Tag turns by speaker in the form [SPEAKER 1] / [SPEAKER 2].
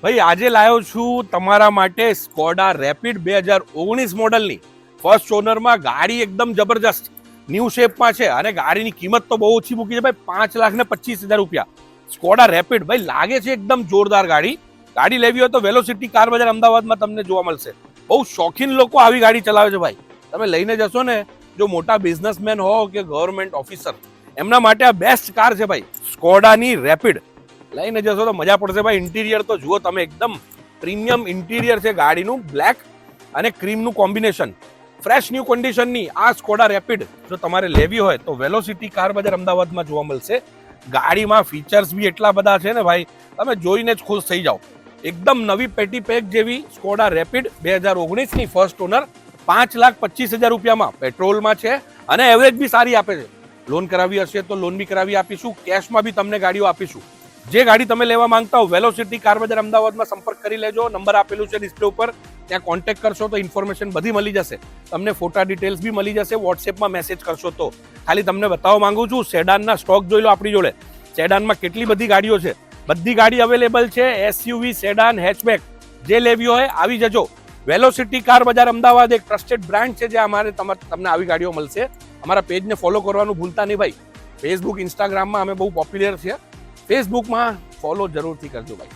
[SPEAKER 1] ભાઈ આજે લાવ્યો છું તમારા માટે સ્કોડા રેપિડ 2019 મોડલની ફર્સ્ટ ઓનરમાં ગાડી એકદમ જબરજસ્ત ન્યૂ શેપમાં છે અને ગાડીની કિંમત તો બહુ ઓછી મૂકી છે ભાઈ 5,25,000 રૂપિયા. સ્કોડા રેપિડ ભાઈ લાગે છે એકદમ જોરદાર ગાડી. ગાડી લેવી હોય તો વેલોસિટી કાર બજાર અમદાવાદમાં તમને જોવા મળશે. બહુ શોખીન લોકો આવી ગાડી ચલાવે છે ભાઈ. તમે લઈને જશો ને, જો મોટા બિઝનેસમેન હો કે ગવર્મેન્ટ ઓફિસર, એમના માટે આ બેસ્ટ કાર છે ભાઈ. સ્કોડાની રેપિડ લઈને જશો તો મજા પડશે ભાઈ. ઇન્ટિરિયર તો જુઓ તમે, એકદમ પ્રીમિયમ ઇન્ટિરિયર છે ગાડીનું. બ્લેક અને ક્રીમનું કોમ્બિનેશન, ફ્રેશ ન્યૂ કન્ડિશનની આ સ્કોડા રેપિડ જો તમારે લેવી હોય તો વેલોસિટી કાર બજાર અમદાવાદમાં જોવા મળશે. ગાડીમાં ફીચર્સ બી એટલા બધા છે ને ભાઈ, તમે જોઈને જ ખુશ થઈ જાઓ. એકદમ નવી પેટી પેક જેવી સ્કોડા રેપિડ 2019ની ફર્સ્ટ ઓનર 5,25,000 રૂપિયામાં પેટ્રોલમાં છે અને એવરેજ બી સારી આપે છે. લોન કરાવી હશે તો લોન બી કરાવી આપીશું, કેશમાં બી તમને ગાડીઓ આપીશું. જે ગાડી તમે લેવા માંગતા હો વેલોસિટી કાર બજાર અમદાવાદમાં સંપર્ક કરી લેજો. નંબર આપેલું છે ડિસ્પ્લે ઉપર, ત્યાં કોન્ટેક્ટ કરશો તો ઇન્ફોર્મેશન બધી મળી જશે. તમને ફોટા ડિટેલ્સ બી મળી જશે. વોટ્સએપમાં મેસેજ કરશો તો. ખાલી તમને બતાવવા માંગુ છું, સેડાનના સ્ટોક જોઈ લો આપણી જોડે. સેડાનમાં કેટલી બધી ગાડીઓ છે, બધી ગાડી અવેલેબલ છે. એસયુવી, સેડાન, હેચબેક જે લેવી હોય આવી જજો. વેલોસિટી કાર બજાર અમદાવાદ એક ટ્રસ્ટેડ બ્રાન્ડ છે, જ્યાં અમારે તમને આવી ગાડીઓ મળશે. અમારા પેજને ફોલો કરવાનું ભૂલતા નહીં ભાઈ. ફેસબુક, ઇન્સ્ટાગ્રામમાં અમે બહુ પોપ્યુલર છીએ. ફેસબુકમાં ફોલો જરૂરથી કરજો ભાઈ.